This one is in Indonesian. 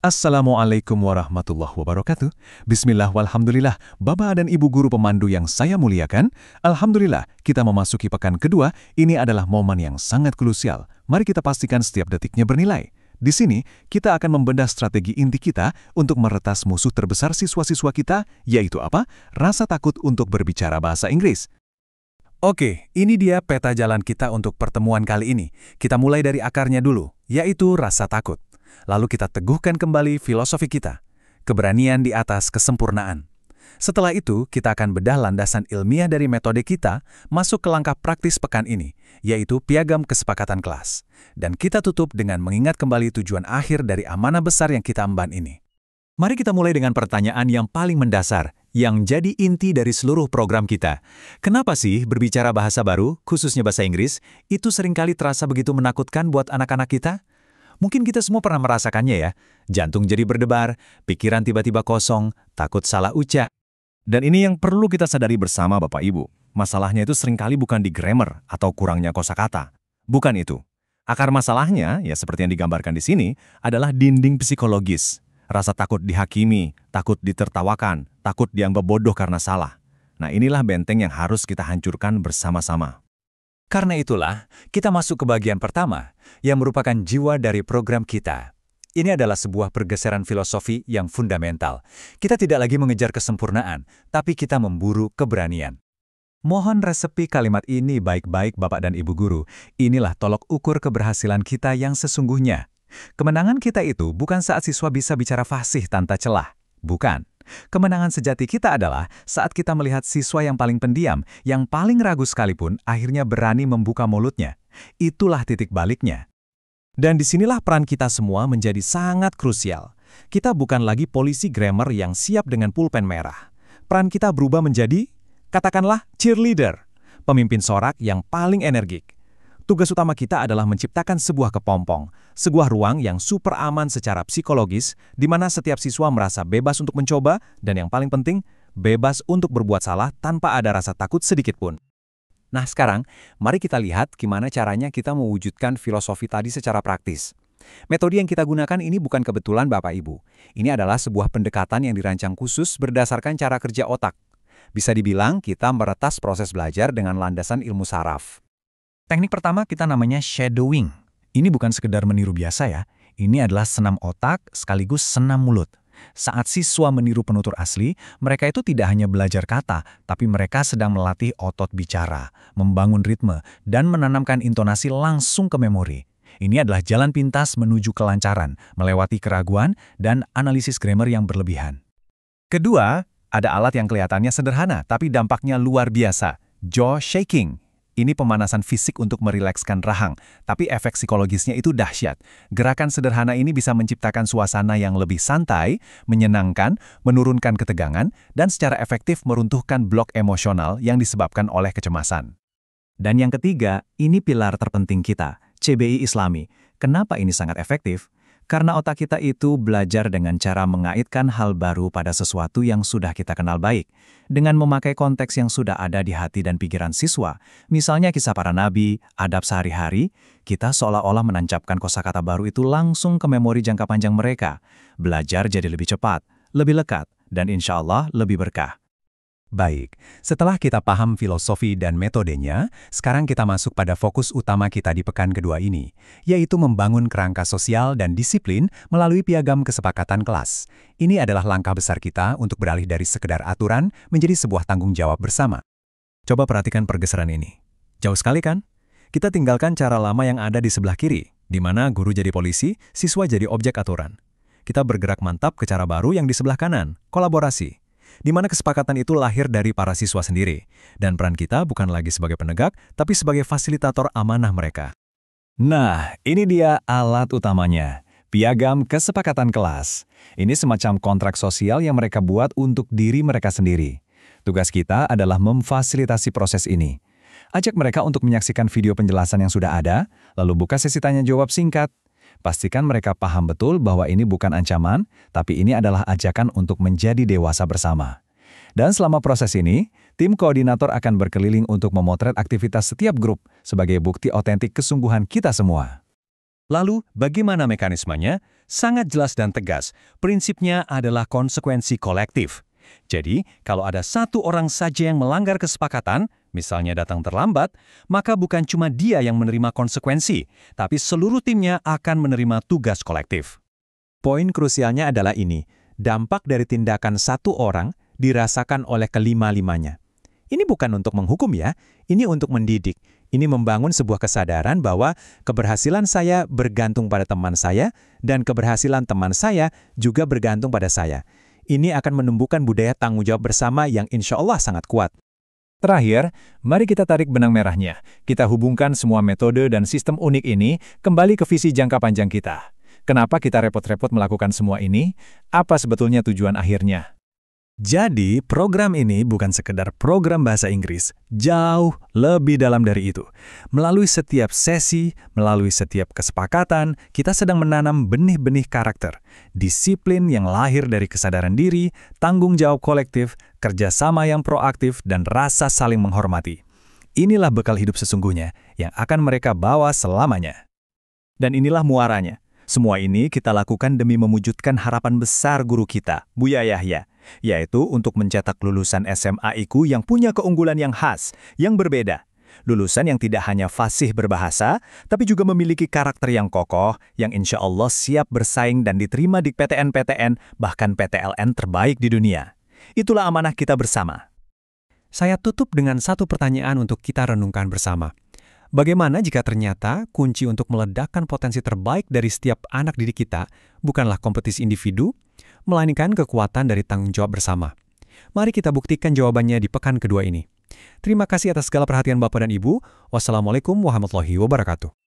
Assalamualaikum warahmatullahi wabarakatuh. Bismillah walhamdulillah, Bapak dan Ibu guru pemandu yang saya muliakan. Alhamdulillah, kita memasuki pekan kedua, ini adalah momen yang sangat krusial. Mari kita pastikan setiap detiknya bernilai. Di sini, kita akan membedah strategi inti kita untuk meretas musuh terbesar siswa-siswa kita, yaitu apa? Rasa takut untuk berbicara bahasa Inggris. Oke, ini dia peta jalan kita untuk pertemuan kali ini. Kita mulai dari akarnya dulu, yaitu rasa takut. Lalu kita teguhkan kembali filosofi kita, keberanian di atas kesempurnaan. Setelah itu, kita akan bedah landasan ilmiah dari metode kita masuk ke langkah praktis pekan ini, yaitu piagam kesepakatan kelas. Dan kita tutup dengan mengingat kembali tujuan akhir dari amanah besar yang kita emban ini. Mari kita mulai dengan pertanyaan yang paling mendasar, yang jadi inti dari seluruh program kita. Kenapa sih berbicara bahasa baru, khususnya bahasa Inggris, itu seringkali terasa begitu menakutkan buat anak-anak kita? Mungkin kita semua pernah merasakannya ya, jantung jadi berdebar, pikiran tiba-tiba kosong, takut salah ucap. Dan ini yang perlu kita sadari bersama Bapak Ibu. Masalahnya itu seringkali bukan di grammar atau kurangnya kosakata. Bukan itu. Akar masalahnya, ya seperti yang digambarkan di sini, adalah dinding psikologis. Rasa takut dihakimi, takut ditertawakan, takut dianggap bodoh karena salah. Nah inilah benteng yang harus kita hancurkan bersama-sama. Karena itulah, kita masuk ke bagian pertama, yang merupakan jiwa dari program kita. Ini adalah sebuah pergeseran filosofi yang fundamental. Kita tidak lagi mengejar kesempurnaan, tapi kita memburu keberanian. Mohon resepi kalimat ini baik-baik Bapak dan Ibu guru. Inilah tolok ukur keberhasilan kita yang sesungguhnya. Kemenangan kita itu bukan saat siswa bisa bicara fasih tanpa celah. Bukan. Kemenangan sejati kita adalah saat kita melihat siswa yang paling pendiam, yang paling ragu sekalipun, akhirnya berani membuka mulutnya. Itulah titik baliknya. Dan disinilah peran kita semua menjadi sangat krusial. Kita bukan lagi polisi grammar yang siap dengan pulpen merah. Peran kita berubah menjadi, katakanlah, cheerleader, pemimpin sorak yang paling energik. Tugas utama kita adalah menciptakan sebuah kepompong, sebuah ruang yang super aman secara psikologis, di mana setiap siswa merasa bebas untuk mencoba, dan yang paling penting, bebas untuk berbuat salah tanpa ada rasa takut sedikit pun. Nah sekarang, mari kita lihat gimana caranya kita mewujudkan filosofi tadi secara praktis. Metode yang kita gunakan ini bukan kebetulan Bapak Ibu. Ini adalah sebuah pendekatan yang dirancang khusus berdasarkan cara kerja otak. Bisa dibilang kita meretas proses belajar dengan landasan ilmu saraf. Teknik pertama kita namanya shadowing. Ini bukan sekedar meniru biasa ya. Ini adalah senam otak sekaligus senam mulut. Saat siswa meniru penutur asli, mereka itu tidak hanya belajar kata, tapi mereka sedang melatih otot bicara, membangun ritme, dan menanamkan intonasi langsung ke memori. Ini adalah jalan pintas menuju kelancaran, melewati keraguan, dan analisis grammar yang berlebihan. Kedua, ada alat yang kelihatannya sederhana, tapi dampaknya luar biasa. Jaw shaking. Ini pemanasan fisik untuk merilekskan rahang, tapi efek psikologisnya itu dahsyat. Gerakan sederhana ini bisa menciptakan suasana yang lebih santai, menyenangkan, menurunkan ketegangan, dan secara efektif meruntuhkan blok emosional yang disebabkan oleh kecemasan. Dan yang ketiga, ini pilar terpenting kita, CBI Islami. Kenapa ini sangat efektif? Karena otak kita itu belajar dengan cara mengaitkan hal baru pada sesuatu yang sudah kita kenal baik. Dengan memakai konteks yang sudah ada di hati dan pikiran siswa, misalnya kisah para nabi, adab sehari-hari, kita seolah-olah menancapkan kosakata baru itu langsung ke memori jangka panjang mereka. Belajar jadi lebih cepat, lebih lekat, dan insya Allah lebih berkah. Baik, setelah kita paham filosofi dan metodenya, sekarang kita masuk pada fokus utama kita di pekan kedua ini, yaitu membangun kerangka sosial dan disiplin melalui piagam kesepakatan kelas. Ini adalah langkah besar kita untuk beralih dari sekedar aturan menjadi sebuah tanggung jawab bersama. Coba perhatikan pergeseran ini. Jauh sekali kan? Kita tinggalkan cara lama yang ada di sebelah kiri, di mana guru jadi polisi, siswa jadi objek aturan. Kita bergerak mantap ke cara baru yang di sebelah kanan, kolaborasi. Di mana kesepakatan itu lahir dari para siswa sendiri, dan peran kita bukan lagi sebagai penegak, tapi sebagai fasilitator amanah mereka. Nah, ini dia alat utamanya, piagam kesepakatan kelas. Ini semacam kontrak sosial yang mereka buat untuk diri mereka sendiri. Tugas kita adalah memfasilitasi proses ini. Ajak mereka untuk menyaksikan video penjelasan yang sudah ada, lalu buka sesi tanya-jawab singkat. Pastikan mereka paham betul bahwa ini bukan ancaman, tapi ini adalah ajakan untuk menjadi dewasa bersama. Dan selama proses ini, tim koordinator akan berkeliling untuk memotret aktivitas setiap grup sebagai bukti otentik kesungguhan kita semua. Lalu, bagaimana mekanismenya? Sangat jelas dan tegas. Prinsipnya adalah konsekuensi kolektif. Jadi, kalau ada satu orang saja yang melanggar kesepakatan, misalnya datang terlambat, maka bukan cuma dia yang menerima konsekuensi, tapi seluruh timnya akan menerima tugas kolektif. Poin krusialnya adalah ini, dampak dari tindakan satu orang dirasakan oleh kelima-limanya. Ini bukan untuk menghukum ya, ini untuk mendidik. Ini membangun sebuah kesadaran bahwa keberhasilan saya bergantung pada teman saya, dan keberhasilan teman saya juga bergantung pada saya. Ini akan menumbuhkan budaya tanggung jawab bersama yang insya Allah sangat kuat. Terakhir, mari kita tarik benang merahnya. Kita hubungkan semua metode dan sistem unik ini kembali ke visi jangka panjang kita. Kenapa kita repot-repot melakukan semua ini? Apa sebetulnya tujuan akhirnya? Jadi, program ini bukan sekedar program bahasa Inggris, jauh lebih dalam dari itu. Melalui setiap sesi, melalui setiap kesepakatan, kita sedang menanam benih-benih karakter, disiplin yang lahir dari kesadaran diri, tanggung jawab kolektif, kerjasama yang proaktif, dan rasa saling menghormati. Inilah bekal hidup sesungguhnya yang akan mereka bawa selamanya. Dan inilah muaranya. Semua ini kita lakukan demi mewujudkan harapan besar guru kita, Buya Yahya, yaitu untuk mencetak lulusan SMA IQ yang punya keunggulan yang khas, yang berbeda. Lulusan yang tidak hanya fasih berbahasa, tapi juga memiliki karakter yang kokoh, yang insya Allah siap bersaing dan diterima di PTN-PTN, bahkan PTLN terbaik di dunia. Itulah amanah kita bersama. Saya tutup dengan satu pertanyaan untuk kita renungkan bersama. Bagaimana jika ternyata kunci untuk meledakkan potensi terbaik dari setiap anak didik kita bukanlah kompetisi individu, melainkan kekuatan dari tanggung jawab bersama? Mari kita buktikan jawabannya di pekan kedua ini. Terima kasih atas segala perhatian Bapak dan Ibu. Wassalamualaikum warahmatullahi wabarakatuh.